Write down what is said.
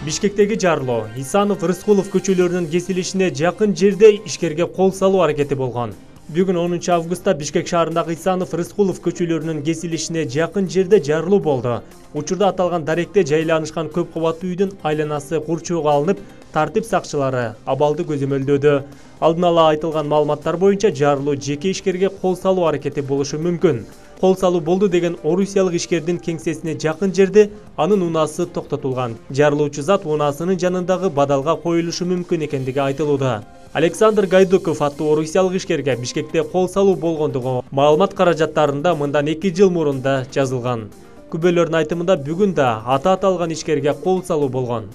Бишкектеги жарылуу Исанов Рыскулов көчөлөрүнүн кесилишине жакын жерде ишкерге кол салуу аракети болгон. Бүгүн 10 августта Бишкек шаарындагы Исанов Рыскулов көчөлөрүнүн кесилишине жакын жерде жарылуу болду. Учурда аталган даректе жайланышкан көп кабаттуу үйдүн айланасы курчоого алынып, тартип сакчылары абалды көзөмөлдөөдө. Алдын ала айтылган маалыматтар боюнча жарылуу жеке ишкерге кол салуу аракети болушу мүмкүн. Кол салуу болду деген орусиялык ишкердин кеңсесине жакын жерде анын унаасы токтотулган. Жарылуучу зат унаасынын жанындагы бадалга коюлушу мүмкүн экендиги айтылууда. Александр Гайдуков аттуу орусиялык ишкерге Бишкекте кол салуу болгондугу маалымат каражаттарында мындан 2 жыл мурун да жазылган. Күбөлөрдүн айтымында бүгүн да аты аталган ишкерге кол салуу болгон.